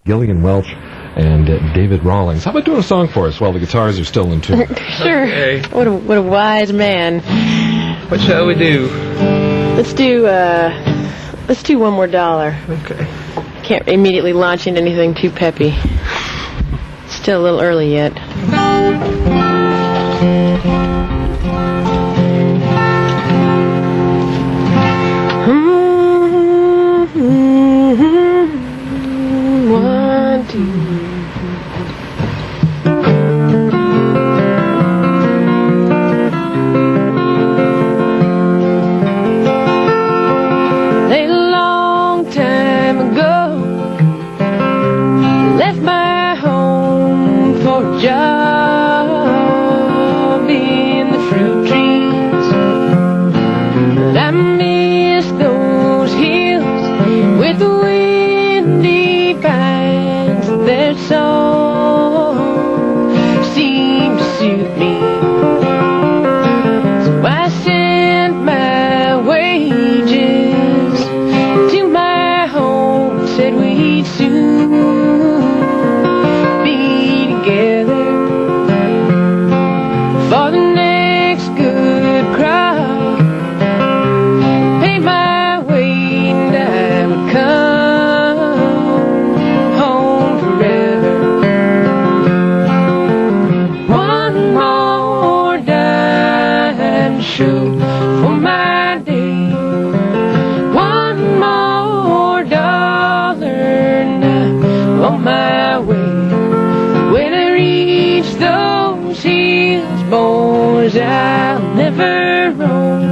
Gillian Welch and David Rawlings. How about doing a song for us while the guitars are still in tune? Sure. Okay. What a wise man. What shall we do? Let's do $1 More. Okay. Can't immediately launch into anything too peppy. Still a little early yet. One, two. A long time ago, left my home for a job in the fruit trees. But I miss those hills with the windy pines. Their song seemed to suit me, so I sent my wages to my home and said we'd soon be together for the next good crop. Pay my way and I would come home forever. One more dime show for my day. One more dollar and I'm on my way. When I reach those hills, boys, I'll never roam.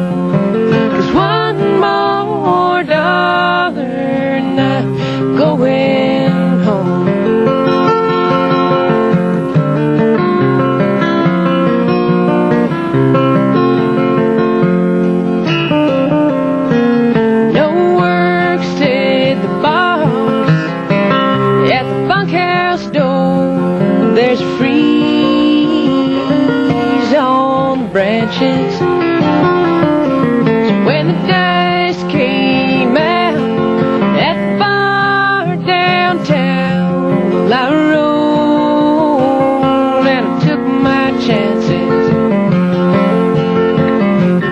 'Cause one more dollar and I'm going home. No work, said the boss at the bunkhouse door. There's a freeze on the branches. So when the dice came out at the bar downtown, well, I rolled and I took my chances.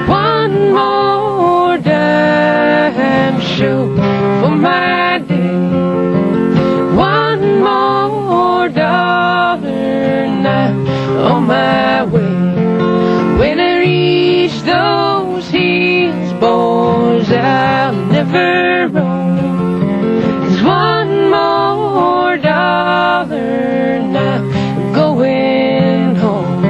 One more dime show for my day. One more dollar and I'm on my way. When I reach those hills, boys, I'll never roam. 'Cause one more dollar and I'm going home.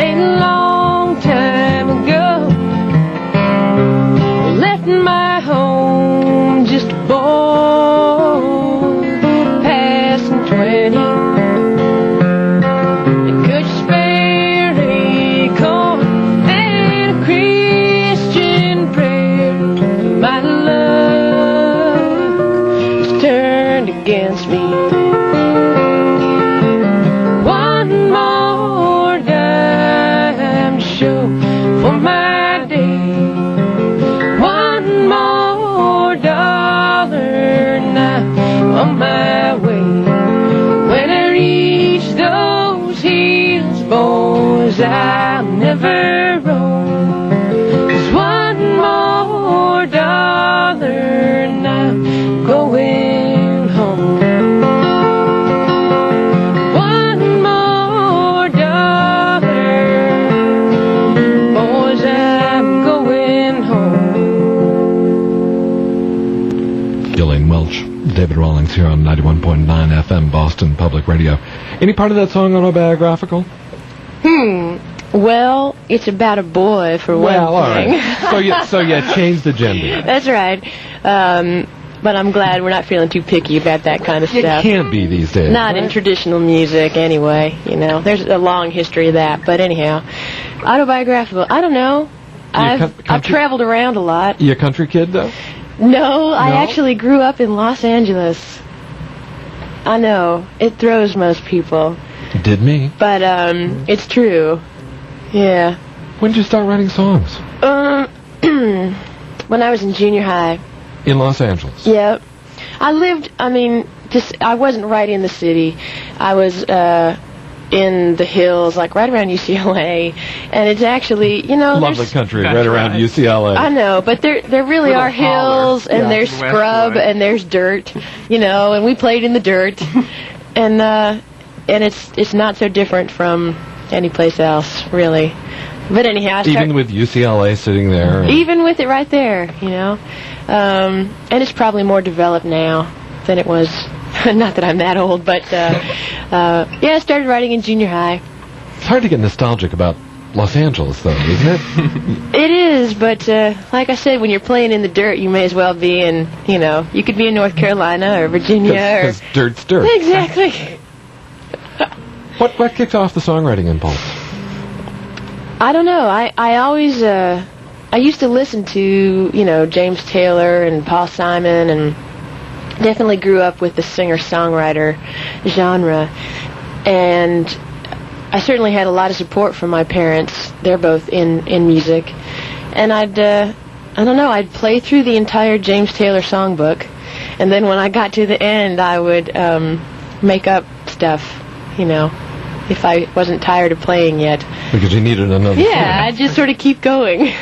A long time ago, left my home just a boy, passing 20. And could you spare a coin and a Christian prayer? My luck was turned against me. One more dime show for my day. One more dollar and I'm on my way. When I reach those hills, boys, I'll never roam. 'Cause one more dollar and I'm going home. One more dollar, boys, I'm going home. Gillian Welch, David Rawlings here on 91.9 FM Boston Public Radio. Any part of that song autobiographical? Well, it's about a boy, for one Well, all thing. right. So you changed the gender. That's right. But I'm glad we're not feeling too picky about that kind of You stuff. can't be these days. Not right? in traditional music, anyway. You know, there's a long history of that. But anyhow, autobiographical. I don't know. I've traveled around a lot. You a country kid, though? No, I actually grew up in Los Angeles. I know it throws most people, Did me. but it's true. Yeah. When did you start writing songs? When I was in junior high. In Los Angeles. Yep. I wasn't right in the city. I was in the hills, like right around UCLA, and it's actually, you know, Lovely country, right around UCLA. I know, but there really are hills, and there's scrub, and there's dirt, you know, and we played in the dirt, and it's not so different from any place else, really. But anyhow, Even with UCLA sitting there. even with it right there, you know, and it's probably more developed now than it was. Not that I'm that old, but yeah, I started writing in junior high. It's hard to get nostalgic about Los Angeles, though, isn't it? It is, but like I said, when you're playing in the dirt, you may as well be in, you know, you could be in North Carolina or Virginia. Because dirt's dirt. Exactly. What kicked off the songwriting impulse? I don't know. I always, I used to listen to, you know, James Taylor and Paul Simon, and definitely grew up with the singer-songwriter genre. And I certainly had a lot of support from my parents. They're both in music. And I don't know, I'd play through the entire James Taylor songbook, and then when I got to the end, I would make up stuff, you know, if I wasn't tired of playing yet. Because you needed another Yeah, I'd just sort of keep going.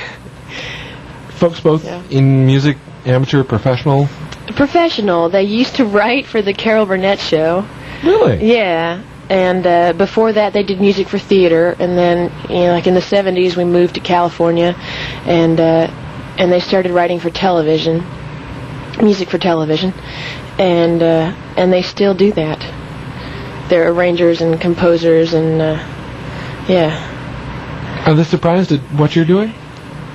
Folks both in music, amateur, professional? Professional. They used to write for the Carol Burnett Show. Really? Yeah. And before that, they did music for theater. And then, you know, like in the 70s, we moved to California, and they started writing for television, music for television, and they still do that. They're arrangers and composers, and yeah. Are they surprised at what you're doing?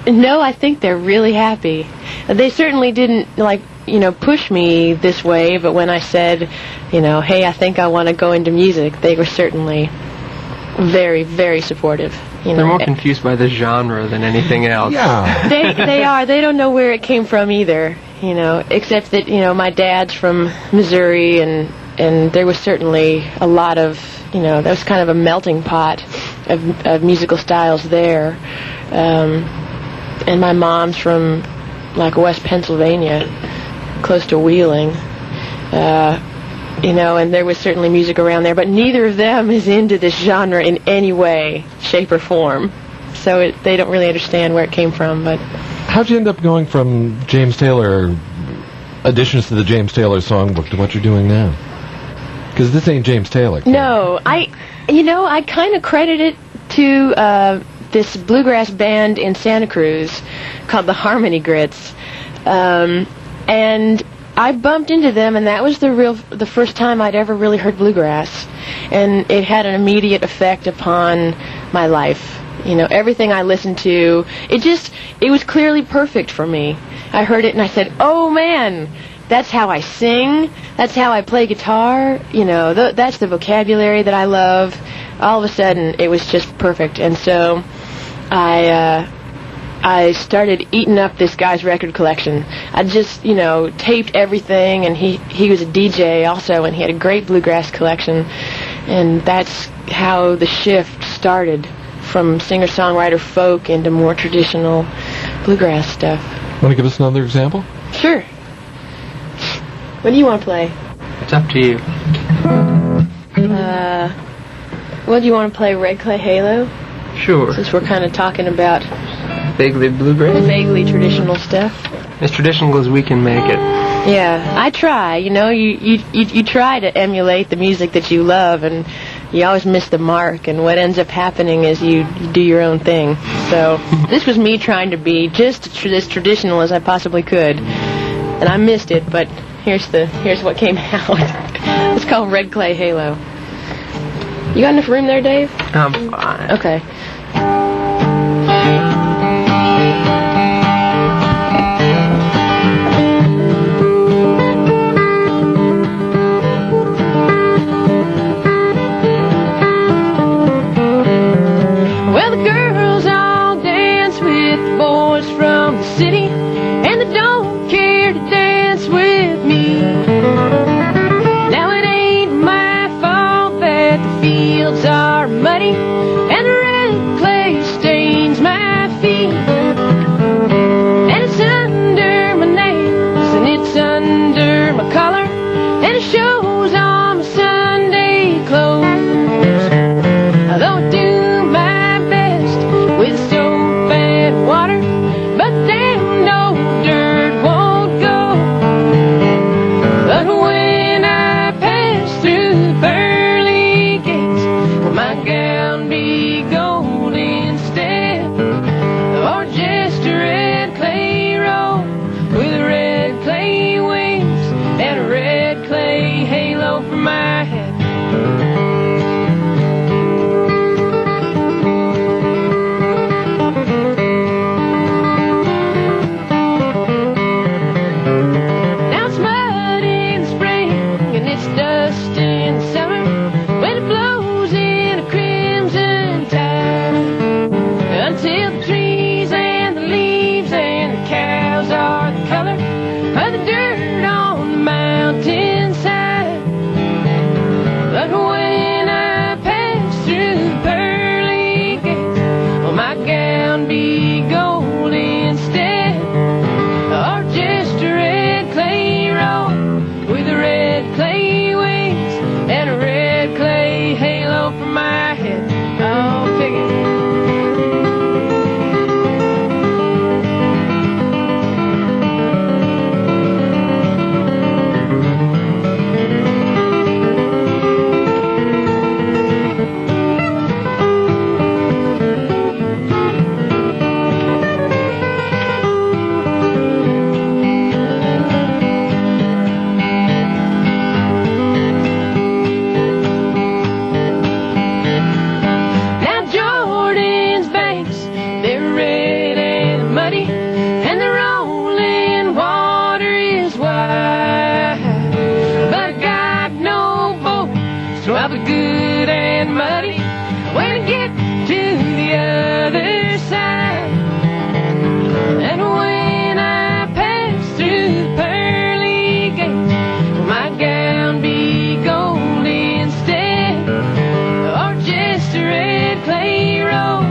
No, I think they're really happy. They certainly didn't, like, you know, push me this way, but when I said, you know, hey, I think I want to go into music, they were certainly very, very supportive. You know, They're more confused by the genre than anything else. Yeah. They are. They don't know where it came from either, you know, except that, you know, my dad's from Missouri, and there was certainly a lot of, you know, that was kind of a melting pot of musical styles there. And my mom's from, like, West Pennsylvania, close to Wheeling, you know, and there was certainly music around there, but neither of them is into this genre in any way, shape, or form. So they don't really understand where it came from. But how'd you end up going from James Taylor, additions to the James Taylor songbook, to what you're doing now? Because this ain't James Taylor. No, I kind of credit it to this bluegrass band in Santa Cruz called the Harmony Grits. And I bumped into them, and that was the first time I'd ever really heard bluegrass. And it had an immediate effect upon my life. You know, everything I listened to, it was clearly perfect for me. I heard it and I said, oh man, that's how I sing, that's how I play guitar, you know, that's the vocabulary that I love. All of a sudden, it was just perfect. And so I started eating up this guy's record collection. I just, you know, taped everything, and he was a DJ also, and he had a great bluegrass collection. And that's how the shift started, from singer-songwriter folk into more traditional bluegrass stuff. Want to give us another example? Sure. What do you want to play? It's up to you. Well, do you want to play Red Clay Halo? Sure. Since we're kind of talking about Vaguely bluegrass? vaguely traditional stuff. As traditional as we can make it. Yeah, I try. You know, you try to emulate the music that you love, and you always miss the mark, and what ends up happening is you do your own thing. So this was me trying to be just as traditional as I possibly could, and I missed it, but here's what came out. It's called Red Clay Halo. You got enough room there, Dave? I'm fine. Okay. clothes on my Sunday clothes. Though I do my best with soap and water, but then no dirt won't go. But when I pass through the pearly gates, will my gown be gold instead, or just a red clay roll with red clay wings and a red clay halo for my head? Now it's mud in spring and it's dust in summer, when it blows in a crimson tide, until the trees and the leaves and the cows are the color of the dirt on the mountainside. But when I pass through the pearly gates, will my gown be gold instead, or just a red clay roll with a red clay wings and a red clay halo for my head? Oh, pick it. Now Jordan's banks, they're red and muddy, and the rolling water is wide. But I got no boat, so I'll be good and muddy when I get to the other side. And when I pass through the pearly gates, will my gown be gold instead, or just a red clay roll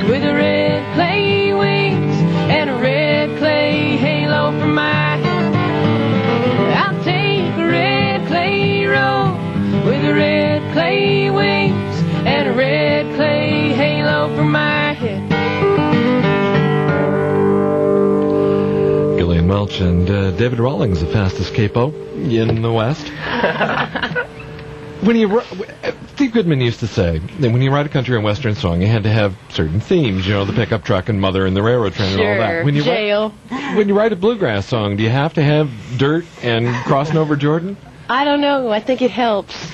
with a red clay wings and a red clay halo for my head? I'll take a red clay roll with a red clay wings and a red clay halo for my head. Gillian Welch and David Rawlings, the fastest capo in the West. Steve Goodman used to say that when you write a country and western song, you had to have certain themes, you know, the pickup truck and mother and the railroad train and all that. When you Jail. When you write a bluegrass song, do you have to have dirt and crossing over Jordan? I don't know. I think it helps.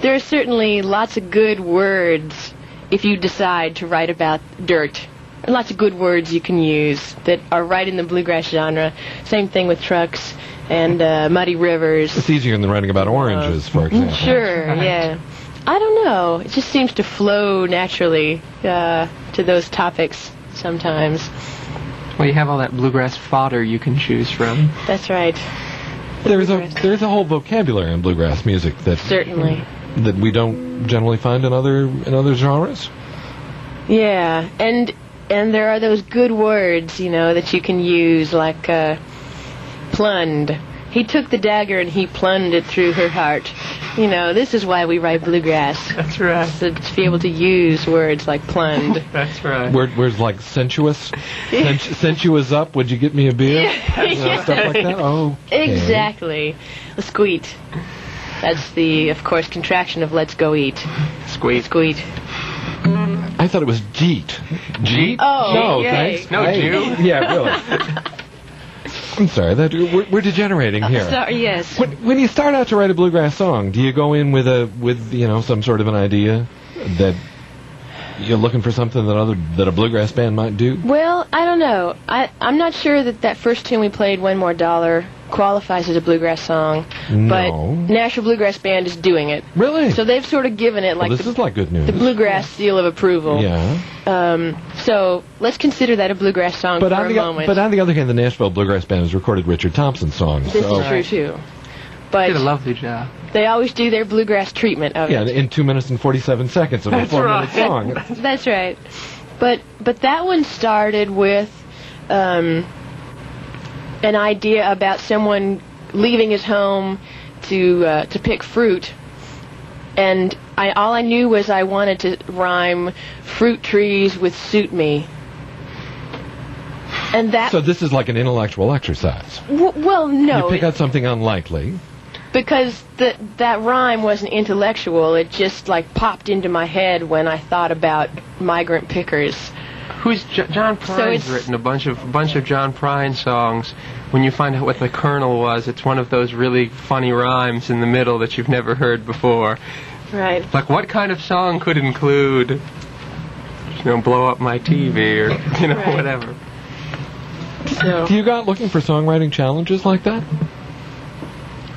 There are certainly lots of good words if you decide to write about dirt. Lots of good words you can use that are right in the bluegrass genre. Same thing with trucks and muddy rivers. It's easier than writing about oranges, for example. Sure, yeah. I don't know. It just seems to flow naturally to those topics sometimes. Well, you have all that bluegrass fodder you can choose from. That's right. There's a whole vocabulary in bluegrass music that Certainly. that we don't generally find in other genres. Yeah, and there are those good words, you know, that you can use, like plumbed. He took the dagger and he plumbed it through her heart. You know, this is why we write bluegrass. That's right. To be able to use words like plumbed. That's right. Words like sensuous, sensuous up. Would you get me a beer? Stuff like that. Oh, okay. Exactly. A squeet. That's the, of course, contraction of let's go eat. Squeak. Squeet. I thought it was jeet. Jeet? Oh, no, yay. thanks. No, Jew? Yeah, really. I'm sorry, we're degenerating here. Sorry, yes. When you start out to write a bluegrass song, do you go in with some sort of an idea that you're looking for something that a bluegrass band might do? Well, I don't know. I'm not sure that first tune we played, One More Dollar, qualifies as a bluegrass song. No. But National Bluegrass Band is doing it. Really? So they've sort of given it like this is like good news. the bluegrass seal of approval. Yeah. So let's consider that a bluegrass song for a moment. But on the other hand, the Nashville Bluegrass Band has recorded Richard Thompson songs. This so. is true too. But Did a lovely job. they always do their bluegrass treatment of Yeah, it. in 2 minutes and 47 seconds of a 4-minute song. That's right. But that one started with an idea about someone leaving his home to pick fruit, and all I knew was I wanted to rhyme fruit trees with suit me. And that. So this is like an intellectual exercise. Well, no. You pick out something unlikely. Because that rhyme wasn't intellectual. It just like popped into my head when I thought about migrant pickers. Who's John Prine's written a bunch of John Prine songs. When you find out what the kernel was, it's one of those really funny rhymes in the middle that you've never heard before. Right. Like, what kind of song could include, blow up my TV or, Right. whatever. So, Do you go out looking for songwriting challenges like that?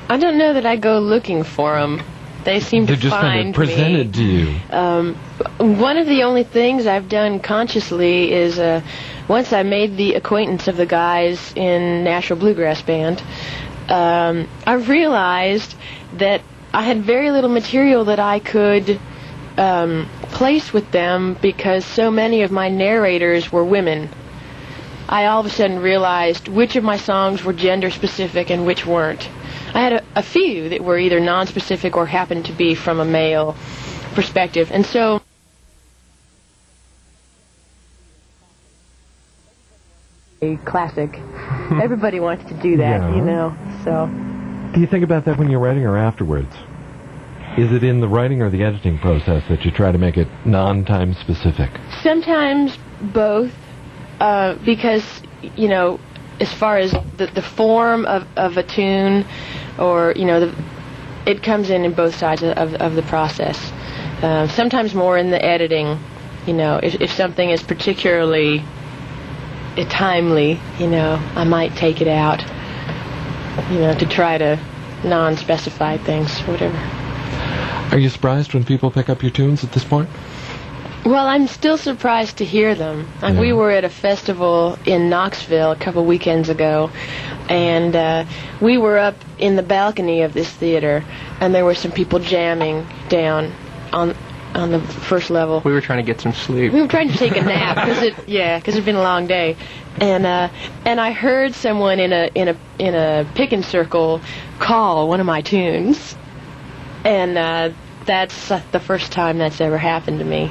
I don't know that I go looking for them. They seem They're to just kind find of presented me. to you. One of the only things I've done consciously is once I made the acquaintance of the guys in Nashville Bluegrass Band, I realized that I had very little material that I could place with them because so many of my narrators were women. I all of a sudden realized which of my songs were gender specific and which weren't. I had a few that were either non-specific or happened to be from a male perspective. And so a classic. Everybody wants to do that, Yeah. So Do you think about that when you're writing or afterwards? Is it in the writing or the editing process that you try to make it non-time specific? sometimes both, because, as far as the form of a tune, or, it comes in both sides of the process. Sometimes more in the editing, if something is particularly timely, I might take it out, to try to non-specify things or whatever. Are you surprised when people pick up your tunes at this point? Well, I'm still surprised to hear them. Yeah. We were at a festival in Knoxville a couple weekends ago, and we were up in the balcony of this theater, and there were some people jamming down on the first level. We were trying to get some sleep. We were trying to take a nap because it'd been a long day, and I heard someone in a pickin' circle call one of my tunes, and that's the first time that's ever happened to me.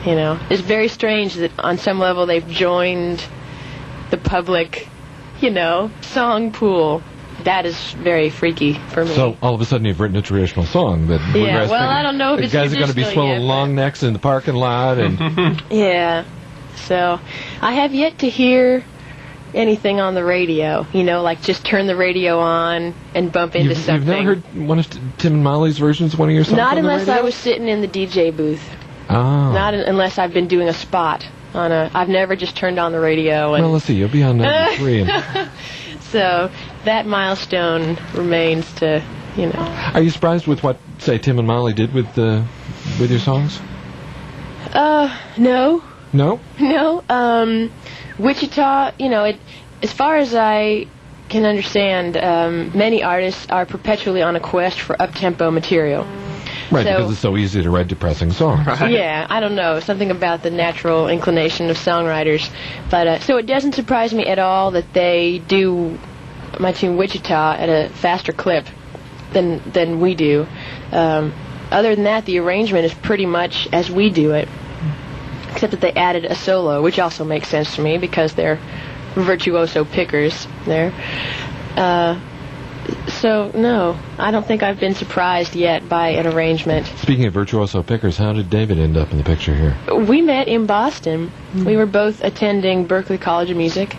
It's very strange that on some level they've joined the public, song pool. That is very freaky for me. So all of a sudden you've written a traditional song that bluegrass well, I don't know if the it's guys are going to be traditional swilling yet, long necks in the parking lot and Yeah. So I have yet to hear anything on the radio, like just turn the radio on and bump into something. You've never heard one of Tim and Molly's versions of one of your songs? Not on the unless radio? I was sitting in the DJ booth. Oh. Not unless I've been doing a spot I've never just turned on the radio. And Well, let's see. You'll be on 93. And, so that milestone remains to, Are you surprised with what, say, Tim and Molly did with your songs? No. No? No. Wichita, as far as I can understand, many artists are perpetually on a quest for up-tempo material. Right, So- because it's so easy to write depressing songs. Yeah, I don't know, something about the natural inclination of songwriters. But so it doesn't surprise me at all that they do my tune Wichita at a faster clip than we do. Other than that, the arrangement is pretty much as we do it, except that they added a solo, which also makes sense to me because they're virtuoso pickers there. So, no, I don't think I've been surprised yet by an arrangement. Speaking of virtuoso pickers, how did David end up in the picture here? We met in Boston. We were both attending Berklee College of Music,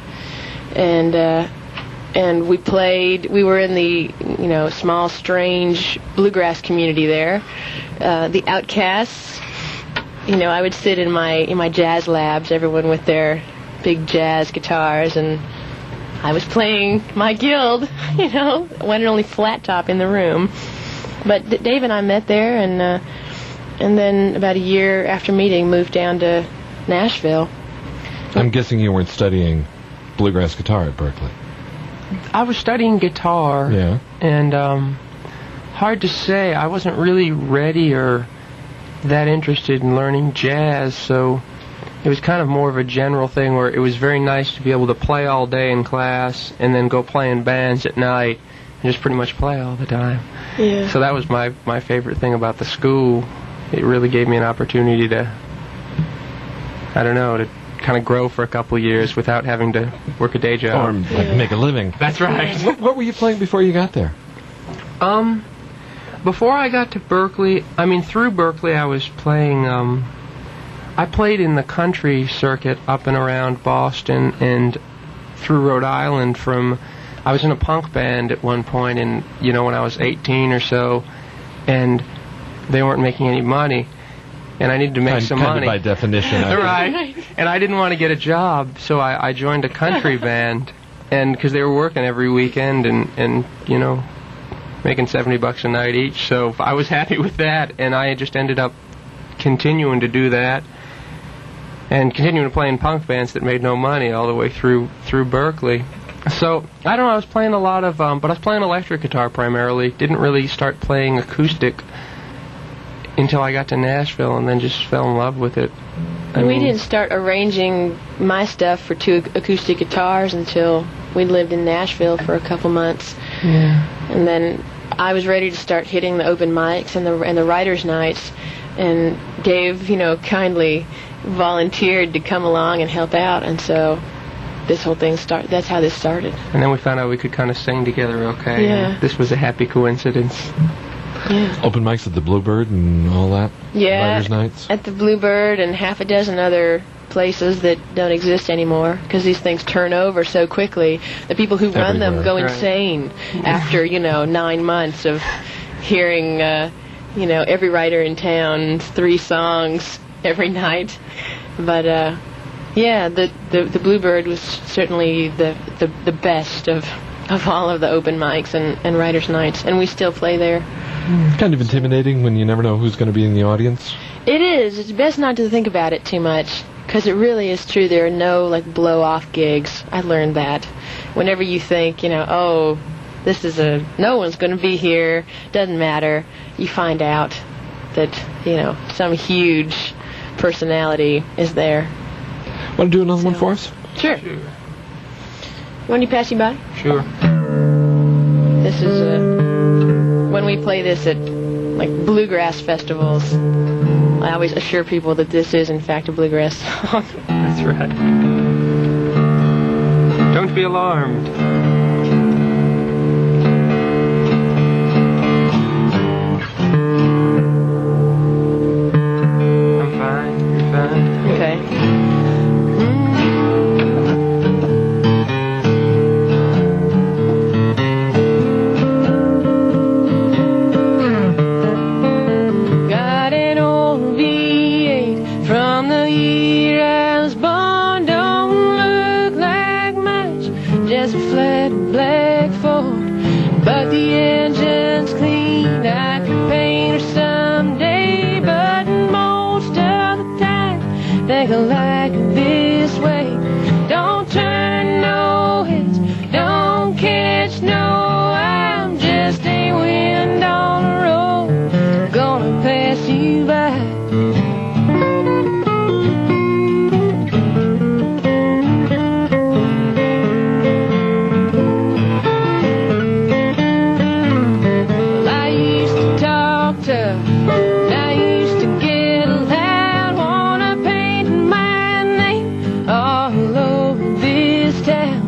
and we played. We were in the small, strange bluegrass community there, the Outcasts. I would sit in my jazz labs, everyone with their big jazz guitars, and I was playing my guild, one and only flat top in the room. But Dave and I met there, and then about a year after meeting, moved down to Nashville. I'm guessing you weren't studying bluegrass guitar at Berklee. I was studying guitar, Yeah. and hard to say. I wasn't really ready or that interested in learning jazz, so it was kind of more of a general thing where it was very nice to be able to play all day in class and then go play in bands at night just pretty much play all the time. Yeah. So that was my favorite thing about the school. It really gave me an opportunity to, I don't know, to kind of grow for a couple of years without having to work a day job. Or make a living. That's right. What were you playing before you got there? Before I got to Berkeley, through Berkeley I was playing, I played in the country circuit up and around Boston and through Rhode Island I was in a punk band at one point, and when I was 18 or so, and they weren't making any money, and I needed to make some money. By definition. Right. And I didn't want to get a job, so I joined a country band, and because they were working every weekend and making $70 a night each, so I was happy with that, and I just ended up continuing to do that, and continuing to play in punk bands that made no money all the way through Berkeley. So, I don't know, I was playing a lot of, but I was playing electric guitar primarily. Didn't really start playing acoustic until I got to Nashville, and then just fell in love with it. We didn't start arranging my stuff for 2 acoustic guitars until we lived in Nashville for a couple months. Yeah. And then I was ready to start hitting the open mics and the writers' nights, and Dave, kindly volunteered to come along and help out, and so this whole thing that's how this started. And then we found out we could kind of sing together okay. Yeah. And this was a happy coincidence. Yeah. Open mics at the Bluebird and all that? Yeah. Writers' nights? At the Bluebird and half a dozen other places that don't exist anymore, because these things turn over so quickly. The people who run them go insane after, 9 months of hearing, every writer in town, 3 songs every night. But, the Bluebird was certainly the best of all of the open mics and writers' nights, and we still play there. Kind of intimidating when you never know who's going to be in the audience. It is. It's best not to think about it too much, because it really is true. There are no, blow-off gigs. I learned that. Whenever you think, no one's going to be here, doesn't matter, you find out that, some huge personality is there. Want to do another one for us? Sure. Want me to pass you by? Sure. This is when we play this at bluegrass festivals. I always assure people that this is in fact a bluegrass song. That's right. Don't be alarmed. I'm fine. You're fine. Okay. Like this way, don't turn no heads, don't catch no, I'm just a wind on the road, gonna pass you by. Well, I used to talk tough, I used to get loud, wanna paint my name all over this town.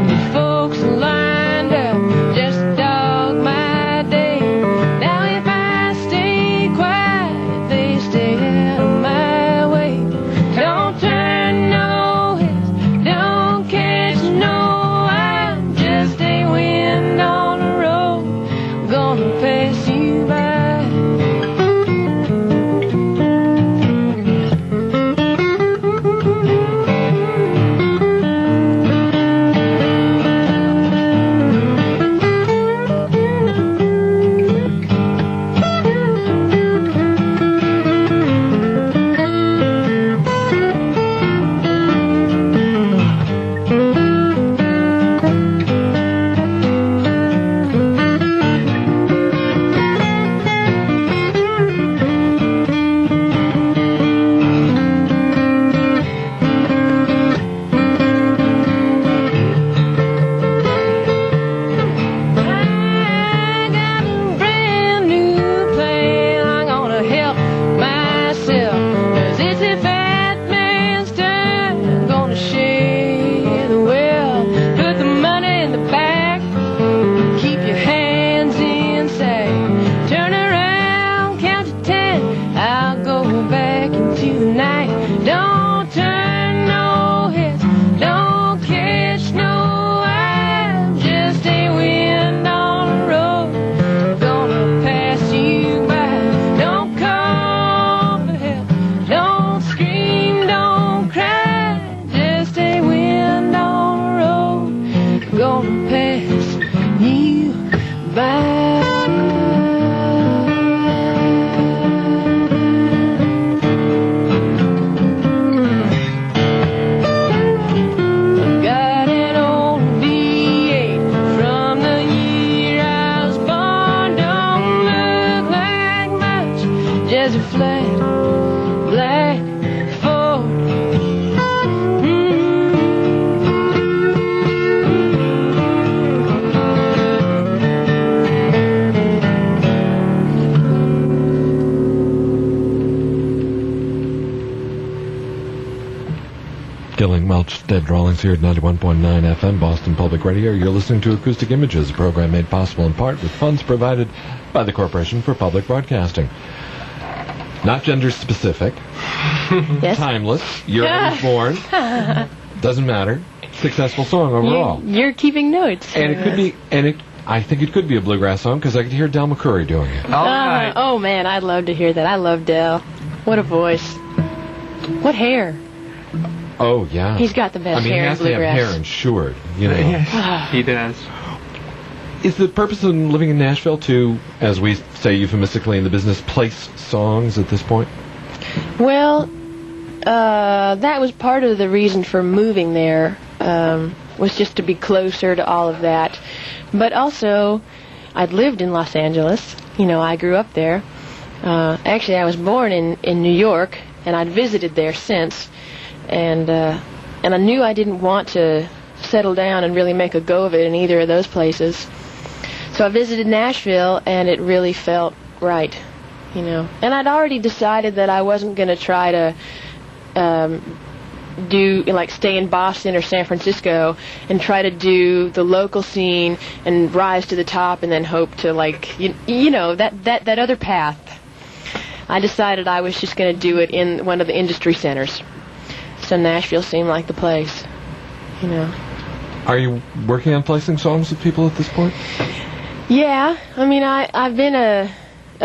The folks lined up just to dog my day. Now if I stay quiet, they stay out of my way. Don't turn no heads, don't catch no, I'm just a wind on the road, gonna pass you by. There's a flat black Ford. Gillian Welch, Dead Rawlings here at 91.9 FM, Boston Public Radio. You're listening to Acoustic Images, a program made possible in part with funds provided by the Corporation for Public Broadcasting. Not gender specific. Yes. Timeless. Year I was born. Doesn't matter. Successful song overall. You're keeping notes. And it could be, I think it could be a bluegrass song because I could hear Del McCoury doing it. All right. Oh man, I'd love to hear that. I love Del. What a voice. What hair. Oh, yeah. He's got the best he hair in has to have bluegrass. hair insured, you know. Yes, he does. Is the purpose of living in Nashville to, as we say euphemistically in the business, place songs at this point? Well, that was part of the reason for moving there, was just to be closer to all of that. But also, I'd lived in Los Angeles. You know, I grew up there. Actually, I was born in New York, and I'd visited there since. And I knew I didn't want to settle down and really make a go of it in either of those places. So I visited Nashville, and it really felt right, you know. And I'd already decided that I wasn't going to try to stay in Boston or San Francisco and try to do the local scene and rise to the top and then hope to, you know, that other path. I decided I was just going to do it in one of the industry centers. So Nashville seemed like the place, you know. Are you working on placing songs with people at this point? Yeah, I mean, I've been a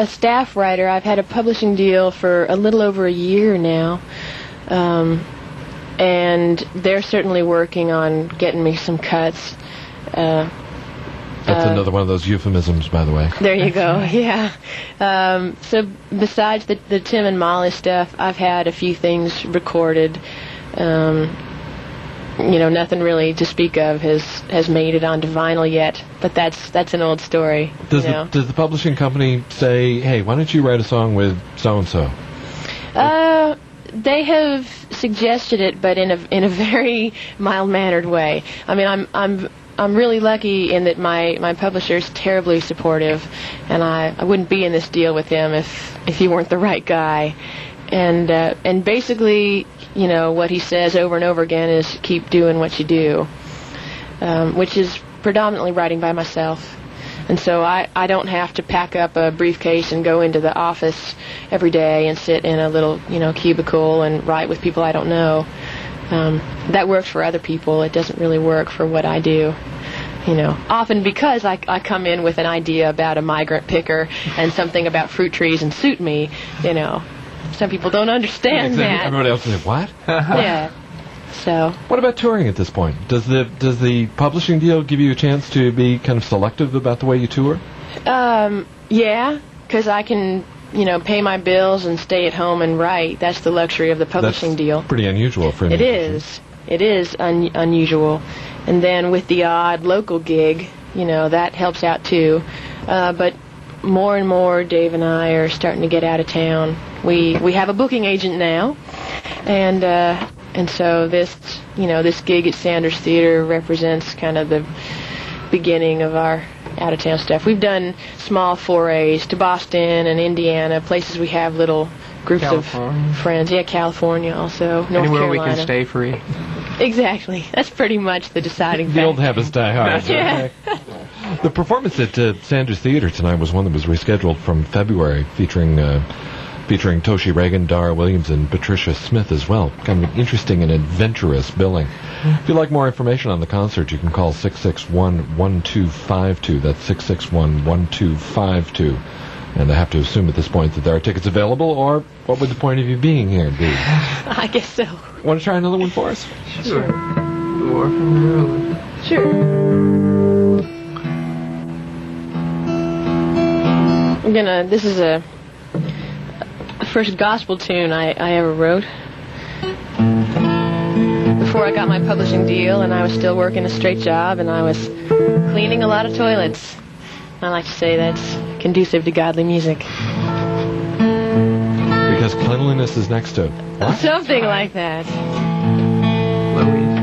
staff writer. I've had a publishing deal for a little over a year now, and they're certainly working on getting me some cuts. That's another one of those euphemisms, by the way. There you go, yeah. So besides the Tim and Molly stuff, I've had a few things recorded. You know, nothing really to speak of has made it onto vinyl yet, but that's an old story. Does the publishing company say, hey, why don't you write a song with so-and-so? They have suggested it, but in a very mild-mannered way. I mean, I'm really lucky in that my publisher's terribly supportive, and I wouldn't be in this deal with him if he weren't the right guy. And basically, you know, what he says over and over again is keep doing what you do, which is predominantly writing by myself. And so I don't have to pack up a briefcase and go into the office every day and sit in a little, you know, cubicle and write with people I don't know. That works for other people. It doesn't really work for what I do. You know, often because I come in with an idea about a migrant picker and something about fruit trees and suit me, you know. Some people don't understand that. Everybody else is like, what? Yeah. So. What about touring at this point? Does the publishing deal give you a chance to be kind of selective about the way you tour? Yeah, because I can, you know, pay my bills and stay at home and write. That's the luxury of the publishing deal. Pretty unusual for an musician. It is unusual. And then with the odd local gig, you know, that helps out too. But more and more, Dave and I are starting to get out of town. We have a booking agent now, and so this gig at Sanders Theater represents kind of the beginning of our out of town stuff. We've done small forays to Boston and Indiana, places we have little groups of friends. Yeah, California also. North Anywhere Carolina. we can stay free. Exactly. That's pretty much the deciding factor. The old habits die hard. Yeah. The performance at Sanders Theater tonight was one that was rescheduled from February, featuring Toshi Reagan, Dara Williams, and Patricia Smith as well. Kind of an interesting and adventurous billing. If you'd like more information on the concert, you can call 661-1252. That's 661-1252. And I have to assume at this point that there are tickets available, or what would the point of you being here be? I guess so. Want to try another one for us? Sure. The orphan. Sure. This is the first gospel tune I ever wrote. Before I got my publishing deal, and I was still working a straight job, and I was cleaning a lot of toilets. I like to say that's conducive to godly music. because cleanliness is next to what? Something like that. Louise.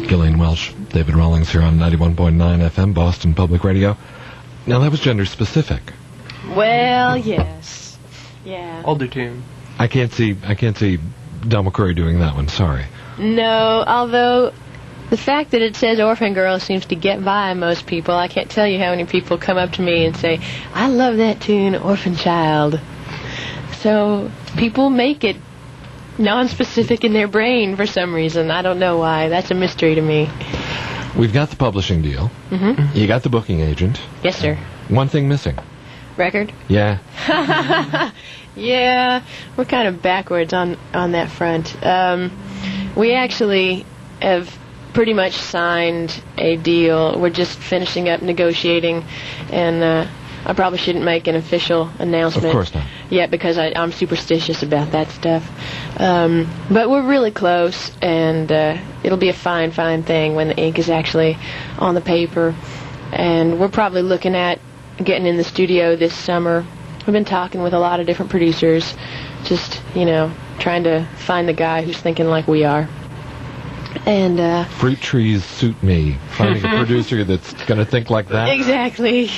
Gillian Welch, David Rawlings here on 91.9 FM, Boston Public Radio. Now, that was gender-specific. Well, yes. Yeah. Older tune. I can't see Del McCoury doing that one, sorry. No, although the fact that it says Orphan Girl seems to get by most people. I can't tell you how many people come up to me and say, I love that tune, Orphan Child. So people make it non-specific in their brain for some reason. I don't know why. That's a mystery to me. We've got the publishing deal. Mm-hmm. You got the booking agent. Yes, sir. One thing missing. Record? Yeah. Yeah, we're kind of backwards on that front. We actually have pretty much signed a deal. We're just finishing up negotiating, and I probably shouldn't make an official announcement. Of course not. Yeah, because I'm superstitious about that stuff. But we're really close, and it'll be a fine thing when the ink is actually on the paper. And we're probably looking at getting in the studio this summer. We've been talking with a lot of different producers, just, trying to find the guy who's thinking like we are. And Fruit trees suit me. Finding a producer that's going to think like that. exactly.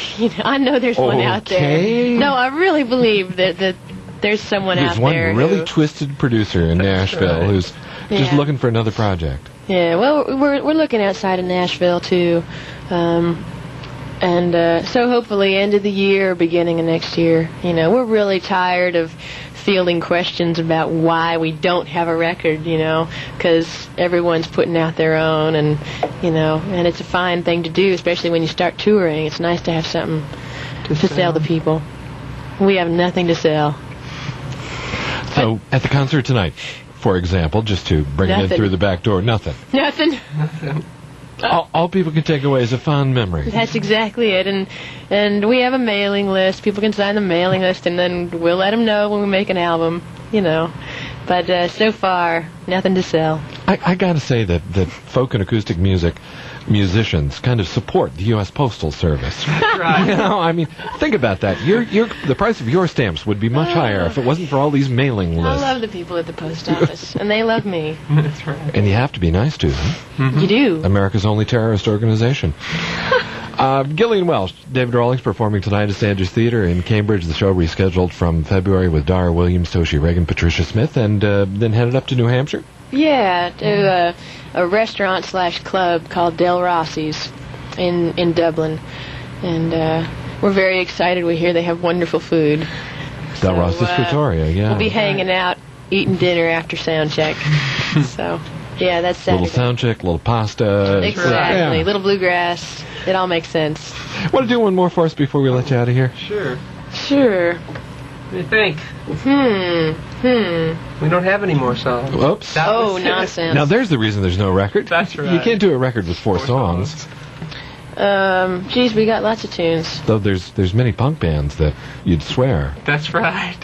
I know there's one out there. Okay. No, I really believe that there's someone There's out one there really who, twisted producer in Nashville right. who's just Yeah. looking for another project. Yeah, well, we're looking outside of Nashville too, and so hopefully end of the year, beginning of next year. We're really tired of fielding questions about why we don't have a record. Because everyone's putting out their own, and and it's a fine thing to do, especially when you start touring. It's nice to have something to sell to people. We have nothing to sell. So at the concert tonight, for example, just to bring it in Nothing. through the back door, nothing. Nothing. All people can take away is a fond memory. That's exactly it, and we have a mailing list. People can sign the mailing list, and then we'll let them know when we make an album, But so far, nothing to sell. I got to say that folk and acoustic musicians kind of support the U.S. Postal Service. Right. Think about that. The price of your stamps would be much higher if it wasn't for all these mailing lists. I love the people at the post office, and they love me. That's right. And you have to be nice to them. You do. America's only terrorist organization. Gillian Welch, David Rawlings performing tonight at Sanders Theater in Cambridge. The show rescheduled from February with Dara Williams, Toshi Reagan, Patricia Smith, and then headed up to New Hampshire. Yeah, to a restaurant/club called Del Rossi's in Dublin, and we're very excited. We hear they have wonderful food. Del Rossi's Pretoria, yeah. We'll be hanging out, eating dinner after sound check. So, yeah, that's Saturday. Little sound check, little pasta. Exactly. Yeah. Little bluegrass. It all makes sense. Want to do one more for us before we let you out of here? Sure. Sure. What do you think? We don't have any more songs. Whoops. That Oh, was it. nonsense. Now there's the reason there's no record. That's right. You can't do a record with four songs. Geez, we got lots of tunes. Though there's many punk bands that you'd swear. That's right.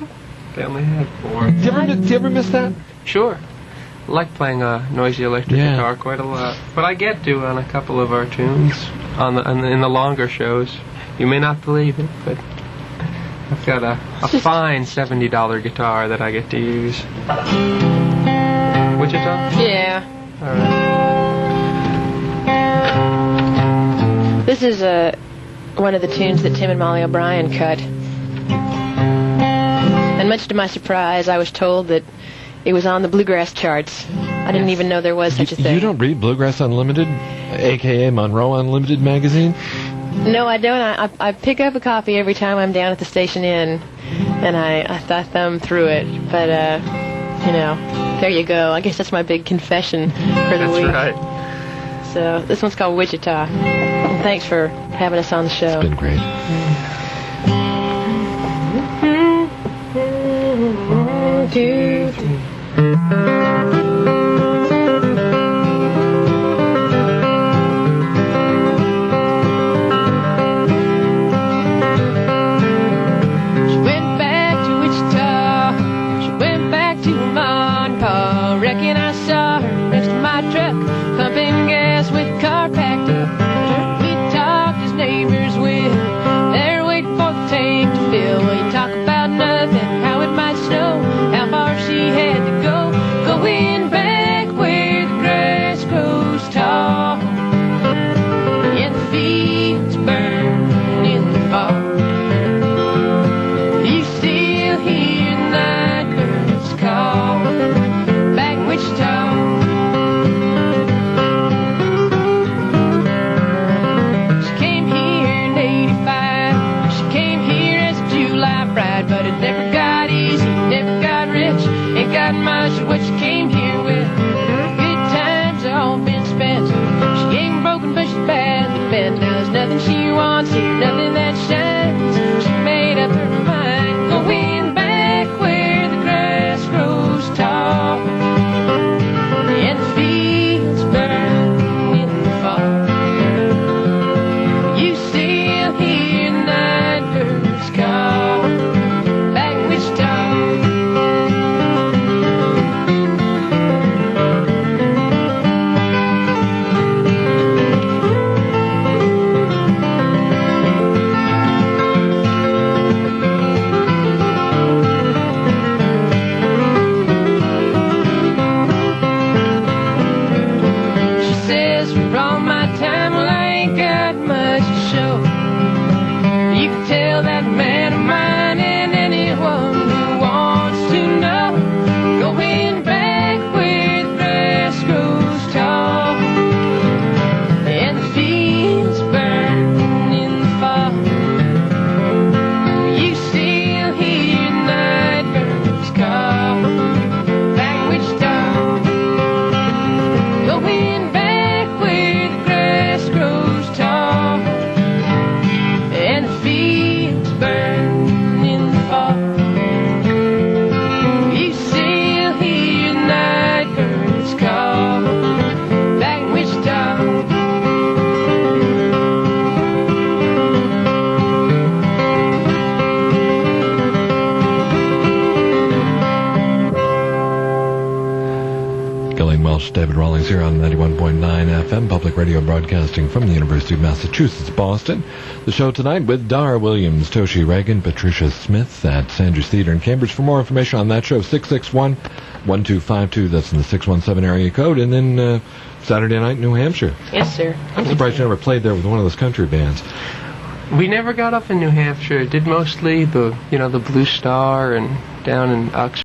They only had 4. Do you ever miss that? Sure. I like playing a noisy electric Yeah. guitar quite a lot. But I get to on a couple of our tunes in the longer shows. You may not believe it, but I've got a fine $70 guitar that I get to use. Wichita? Yeah. All right. This is one of the tunes that Tim and Molly O'Brien cut. And much to my surprise, I was told that it was on the bluegrass charts. I didn't even know there was such a thing. You don't read Bluegrass Unlimited, a.k.a. Monroe Unlimited magazine? No, I don't. I pick up a copy every time I'm down at the station inn, and I thumb through it. But, there you go. I guess that's my big confession for the week. That's right. So this one's called Wichita. And thanks for having us on the show. It's been great. She went back to Wichita. She went back to her mom and pa. Reckon I saw her next to my truck, pumping gas with the car packed up. We talked as neighbors will. They're waiting for the tank to fill. Well, you talk about nothing, how it might snow, how far she had to go. Going back where the grass grows tall and the fields burn in the fall. You still hear the night birds call back in Wichita. She came here in '85. She came here as a July bride, but it never got easy, never got rich, ain't got much of what she came here with. Good times all been spent. She ain't broken, but she's badly bent. Now there's nothing she wants here, nothing that shines. She made up her mind, going back where the grass grows tall and the fields burn in the fall. You still hear the night birds call back in Wichita. Gillian Welch, David Rawlings here on 91.9 FM, public radio broadcasting from the University of Massachusetts, Boston. The show tonight with Dar Williams, Toshi Reagan, Patricia Smith at Sanders Theater in Cambridge. For more information on that show, 661-1252, that's in the 617 area code, and then Saturday night, New Hampshire. Yes, sir. I'm surprised you never played there with one of those country bands. We never got up in New Hampshire. Did mostly the Blue Star and down in Oxford.